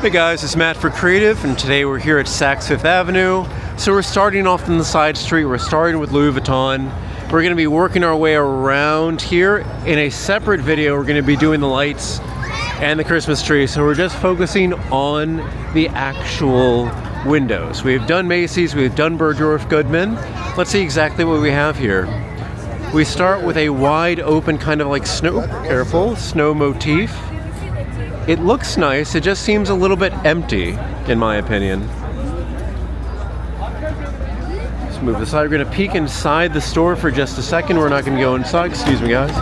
Hey guys, it's Matt for Creative, and today we're here at Saks Fifth Avenue. So we're starting off in the side street. We're starting with Louis Vuitton. We're going to be working our way around here. In a separate video, we're going to be doing the lights and the Christmas tree. So we're just focusing on the actual windows. We've done Macy's, we've done Bergdorf Goodman. Let's see exactly what we have here. We start with a wide open kind of like snow motif. It looks nice, it just seems a little bit empty, in my opinion. Let's move aside. We're going to peek inside the store for just a second. We're not going to go inside, excuse me guys.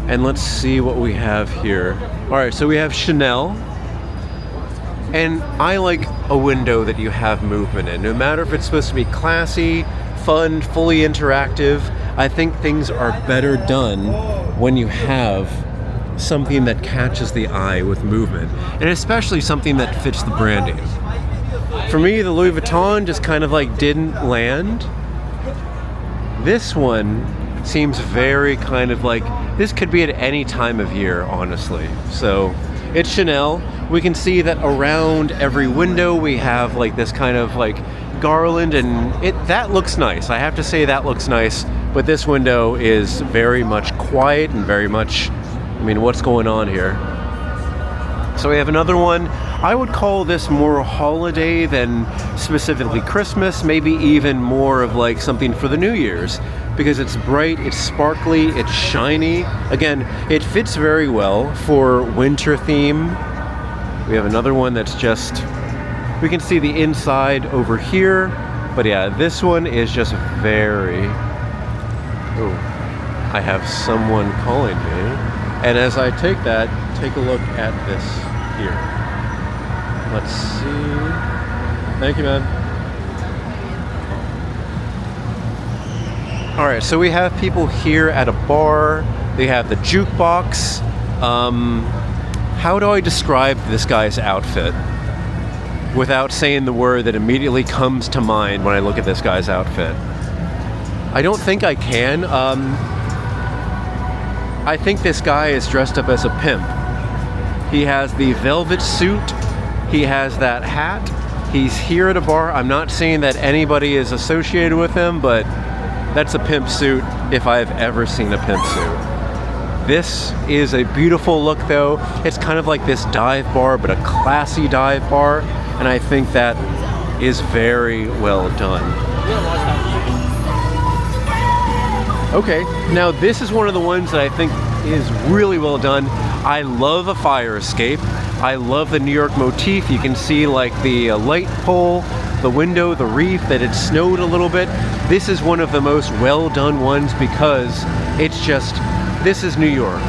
And let's see what we have here. Alright, so we have Chanel. And I like a window that you have movement in. No matter if it's supposed to be classy, fun, fully interactive, I think things are better done when you have something that catches the eye with movement, and especially something that fits the branding. For me, the Louis Vuitton just kind of like didn't land. This one seems very kind of like, this could be at any time of year, honestly. So it's Chanel. We can see that around every window we have like this kind of like garland, and that looks nice. I have to say that looks nice, but this window is very much quiet and very much, I mean, what's going on here? So we have another one. I would call this more holiday than specifically Christmas, maybe even more of like something for the New Year's, because it's bright, it's sparkly, it's shiny. Again, it fits very well for winter theme. We have another one that's just, we can see the inside over here, but yeah, this one is just very, oh, I have someone calling me. And as I take that, take a look at this here. Let's see. Thank you, man. All right, so we have people here at a bar. They have the jukebox. How do I describe this guy's outfit without saying the word that immediately comes to mind when I look at this guy's outfit? I don't think I can. I think this guy is dressed up as a pimp. He has the velvet suit, he has that hat, he's here at a bar. I'm not saying that anybody is associated with him, but that's a pimp suit if I've ever seen a pimp suit. This is a beautiful look though. It's kind of like this dive bar, but a classy dive bar, and I think that is very well done. Okay, now this is one of the ones that I think is really well done. I love a fire escape. I love the New York motif. You can see like the light pole, the window, the reef, that it snowed a little bit. This is one of the most well done ones because it's just, this is New York.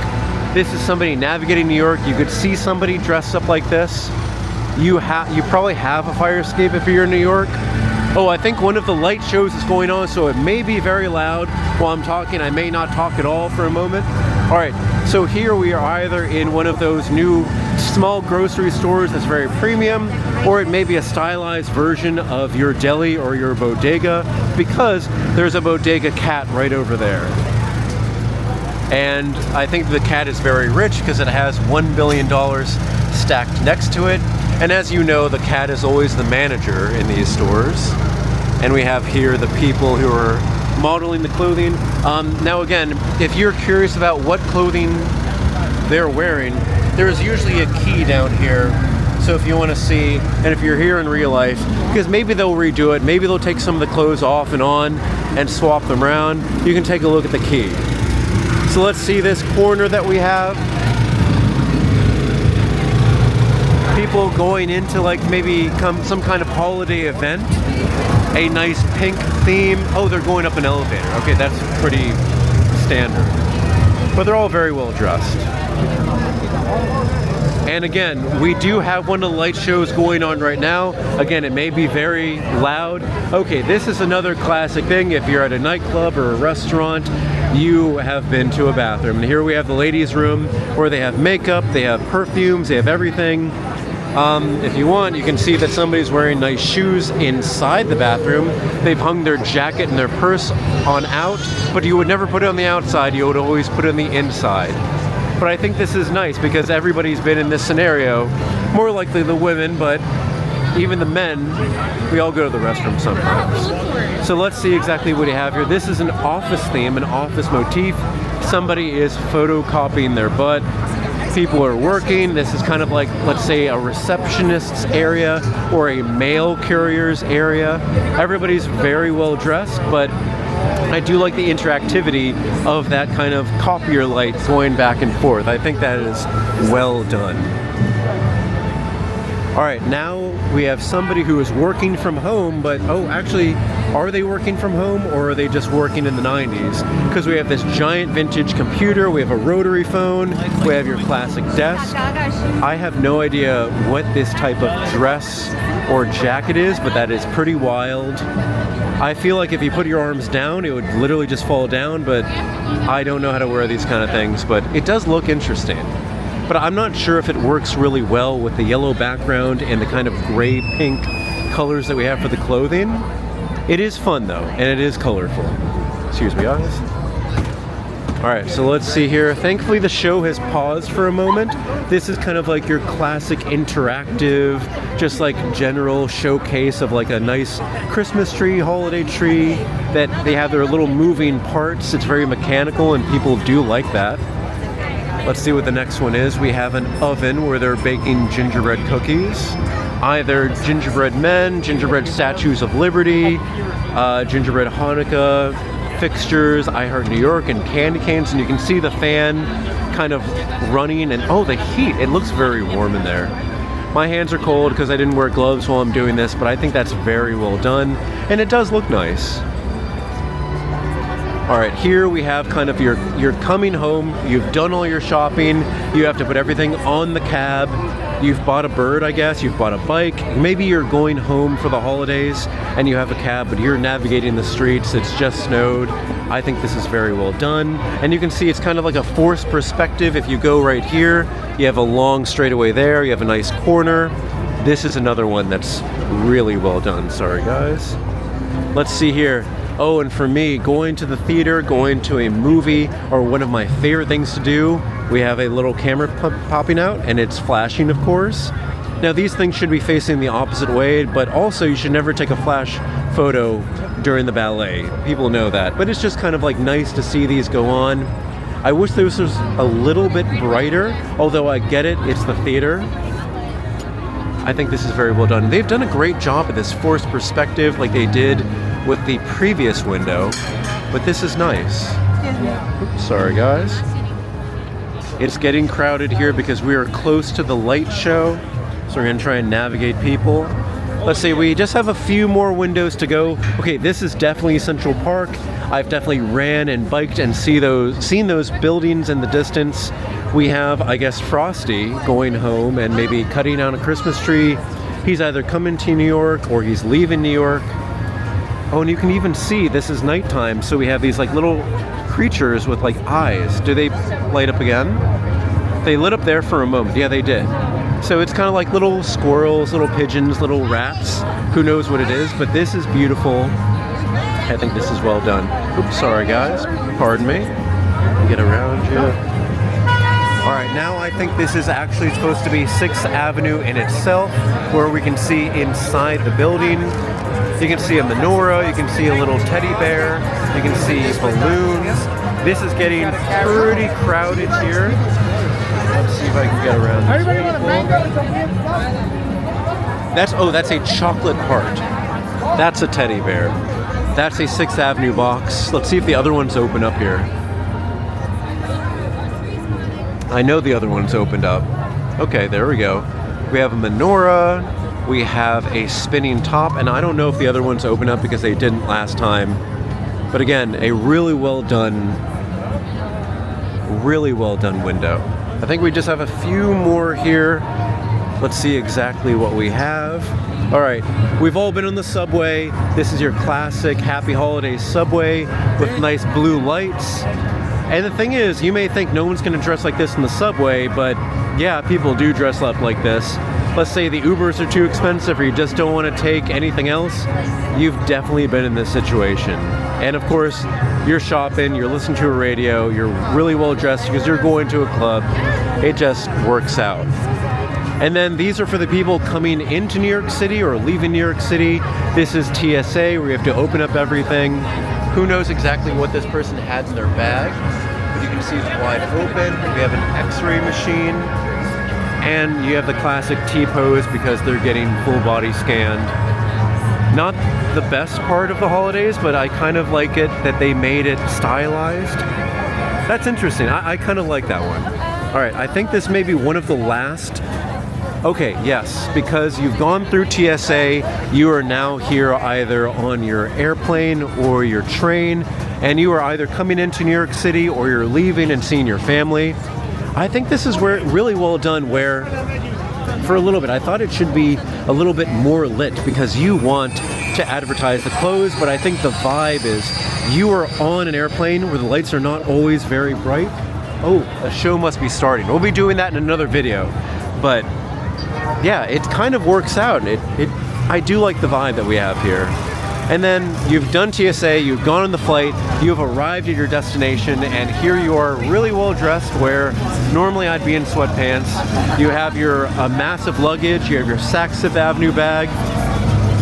This is somebody navigating New York. You could see somebody dressed up like this. You probably have a fire escape if you're in New York. Oh, I think one of the light shows is going on, so it may be very loud while I'm talking. I may not talk at all for a moment. All right, so here we are either in one of those new small grocery stores that's very premium, or it may be a stylized version of your deli or your bodega, because there's a bodega cat right over there. And I think the cat is very rich because it has $1 billion stacked next to it. And as you know, the cat is always the manager in these stores. And we have here the people who are modeling the clothing. Now again, if you're curious about what clothing they're wearing, there's usually a key down here. So if you want to see, and if you're here in real life, because maybe they'll redo it, maybe they'll take some of the clothes off and on and swap them around, you can take a look at the key. So let's see this corner that we have. People going into like maybe some kind of holiday event. A nice pink theme. Oh, they're going up an elevator. Okay, that's pretty standard. But they're all very well dressed. And again, we do have one of the light shows going on right now. Again, it may be very loud. Okay, this is another classic thing. If you're at a nightclub or a restaurant, you have been to a bathroom. And here we have the ladies' room where they have makeup, they have perfumes, they have everything. If you want, you can see that somebody's wearing nice shoes inside the bathroom. They've hung their jacket and their purse on out, but you would never put it on the outside, you would always put it on the inside. But I think this is nice because everybody's been in this scenario More likely the women, but even the men, we all go to the restroom sometimes. So let's see exactly what you have here. This is an office theme, an office motif. Somebody is photocopying their butt. People are working. This is kind of like, let's say, a receptionist's area or a mail carrier's area. Everybody's very well dressed, but I do like the interactivity of that kind of copier light going back and forth. I think that is well done. All right, now we have somebody who is working from home, but oh, actually, are they working from home or are they just working in the 90s? Because we have this giant vintage computer, we have a rotary phone, we have your classic desk. I have no idea what this type of dress or jacket is, but that is pretty wild. I feel like if you put your arms down, it would literally just fall down, but I don't know how to wear these kind of things, but it does look interesting. But I'm not sure if it works really well with the yellow background and the kind of gray-pink colors that we have for the clothing. It is fun though, and it is colorful. Excuse me, guys. All right, so let's see here. Thankfully, the show has paused for a moment. This is kind of like your classic interactive, just like general showcase of like a nice Christmas tree, holiday tree, that they have their little moving parts. It's very mechanical and people do like that. Let's see what the next one is. We have an oven where they're baking gingerbread cookies. Either gingerbread men, gingerbread statues of liberty, gingerbread Hanukkah fixtures, I Heart New York, and candy canes. And you can see the fan kind of running, and oh, the heat. It looks very warm in there. My hands are cold because I didn't wear gloves while I'm doing this, but I think that's very well done. And it does look nice. All right, here we have kind of you're coming home, you've done all your shopping, you have to put everything on the cab, you've bought a bird, I guess, you've bought a bike, maybe you're going home for the holidays and you have a cab, but you're navigating the streets, it's just snowed. I think this is very well done. And you can see it's kind of like a forced perspective. If you go right here, you have a long straightaway there, you have a nice corner. This is another one that's really well done. Sorry, guys. Let's see here. Oh, and for me, going to the theater, going to a movie, or one of my favorite things to do, we have a little camera popping out, and it's flashing, of course. Now, these things should be facing the opposite way, but also you should never take a flash photo during the ballet. People know that, but it's just kind of like nice to see these go on. I wish this was a little bit brighter, although I get it, it's the theater. I think this is very well done. They've done a great job of this forced perspective like they did with the previous window, but this is nice. Oops, sorry guys. It's getting crowded here because we are close to the light show, so we're gonna try and navigate people. Let's see, we just have a few more windows to go. Okay, this is definitely Central Park. I've definitely ran and biked and seen those buildings in the distance. We have, I guess, Frosty going home and maybe cutting down a Christmas tree. He's either coming to New York or he's leaving New York. Oh, and you can even see this is nighttime, so we have these like little creatures with like eyes. Do they light up again? They lit up there for a moment. Yeah, they did. So it's kind of like little squirrels, little pigeons, little rats. Who knows what it is, but this is beautiful. I think this is well done. Oops, sorry guys. Pardon me. Get around you. All right, now I think this is actually supposed to be 6th Avenue in itself, where we can see inside the building. You can see a menorah, you can see a little teddy bear, you can see balloons. This is getting pretty crowded here. Let's see if I can get around this. Everybody want a mango? That's a chocolate heart. That's a teddy bear. That's a 6th Avenue box. Let's see if the other ones open up here. I know the other one's opened up. Okay, there we go. We have a menorah. We have a spinning top, and I don't know if the other ones open up because they didn't last time. But again, a really well done window. I think we just have a few more here. Let's see exactly what we have. All right, we've all been on the subway. This is your classic Happy Holidays subway with nice blue lights. And the thing is, you may think no one's gonna dress like this in the subway, but yeah, people do dress up like this. Let's say the Ubers are too expensive or you just don't want to take anything else, you've definitely been in this situation. And of course, you're shopping, you're listening to a radio, you're really well dressed because you're going to a club. It just works out. And then these are for the people coming into New York City or leaving New York City. This is TSA, where you have to open up everything. Who knows exactly what this person had in their bag, but you can see it's wide open. We have an X-ray machine, and you have the classic T-pose because they're getting full body scanned. Not the best part of the holidays, but I kind of like it that they made it stylized. That's interesting. I kind of like that one. All right, I think this may be one of the last. Okay, yes, because you've gone through TSA, you are now here either on your airplane or your train, and you are either coming into New York City or you're leaving and seeing your family. I think this is where really well done, where for a little bit, I thought it should be a little bit more lit because you want to advertise the clothes, but I think the vibe is you are on an airplane where the lights are not always very bright. Oh, a show must be starting. We'll be doing that in another video, but yeah, it kind of works out. I do like the vibe that we have here. And then you've done TSA, you've gone on the flight, you've arrived at your destination, and here you are really well dressed where normally I'd be in sweatpants. You have your massive luggage, you have your Saks Fifth Avenue bag,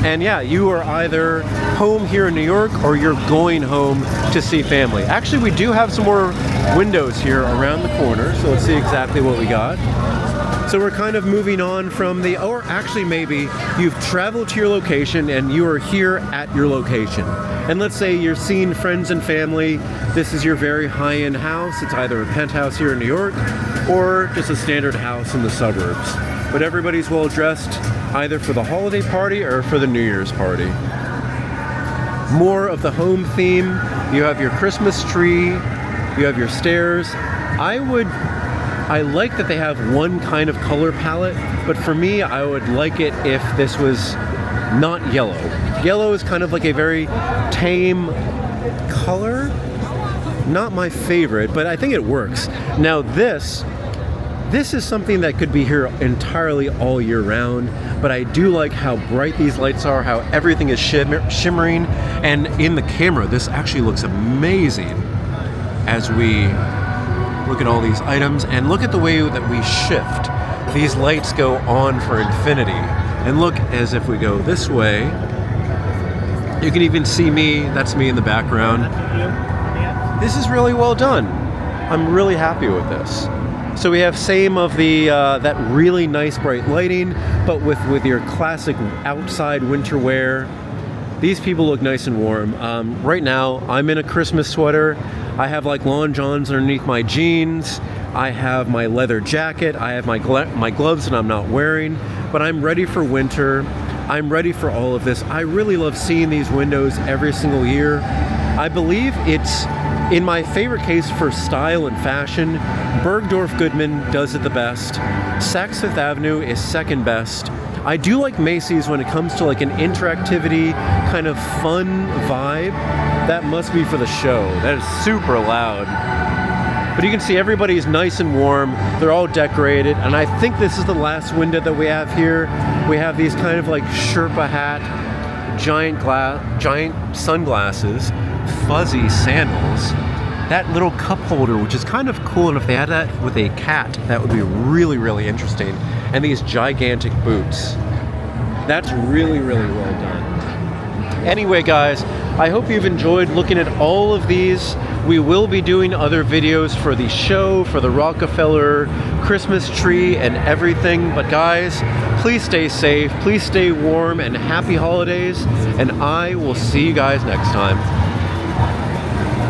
and yeah, you are either home here in New York or you're going home to see family. Actually, we do have some more windows here around the corner, so let's see exactly what we got. So we're kind of moving on from the, or actually maybe you've traveled to your location and you are here at your location. And let's say you're seeing friends and family. This is your very high-end house. It's either a penthouse here in New York or just a standard house in the suburbs. But everybody's well dressed either for the holiday party or for the New Year's party. More of the home theme. You have your Christmas tree. You have your stairs. I like that they have one kind of color palette, but for me, I would like it if this was not yellow. Yellow is kind of like a very tame color. Not my favorite, but I think it works. Now this is something that could be here entirely all year round, but I do like how bright these lights are, how everything is shimmering, and in the camera, this actually looks amazing as we look at all these items, and look at the way that we shift. These lights go on for infinity. And look, as if we go this way, you can even see me, that's me in the background. This is really well done. I'm really happy with this. So we have same of the that really nice bright lighting, but with your classic outside winter wear. These people look nice and warm. Right now, I'm in a Christmas sweater. I have like long johns underneath my jeans. I have my leather jacket. I have my gloves that I'm not wearing, but I'm ready for winter. I'm ready for all of this. I really love seeing these windows every single year. I believe it's, in my favorite case for style and fashion, Bergdorf Goodman does it the best. Saks Fifth Avenue is second best. I do like Macy's when it comes to like an interactivity kind of fun vibe. That must be for the show. That is super loud. But you can see everybody's nice and warm. They're all decorated. And I think this is the last window that we have here. We have these kind of like Sherpa hat, giant sunglasses, fuzzy sandals. That little cup holder, which is kind of cool, and if they had that with a cat, that would be really, really interesting. And these gigantic boots. That's really, really well done. Anyway, guys, I hope you've enjoyed looking at all of these. We will be doing other videos for the show, for the Rockefeller Christmas tree and everything. But guys, please stay safe, please stay warm, and happy holidays. And I will see you guys next time.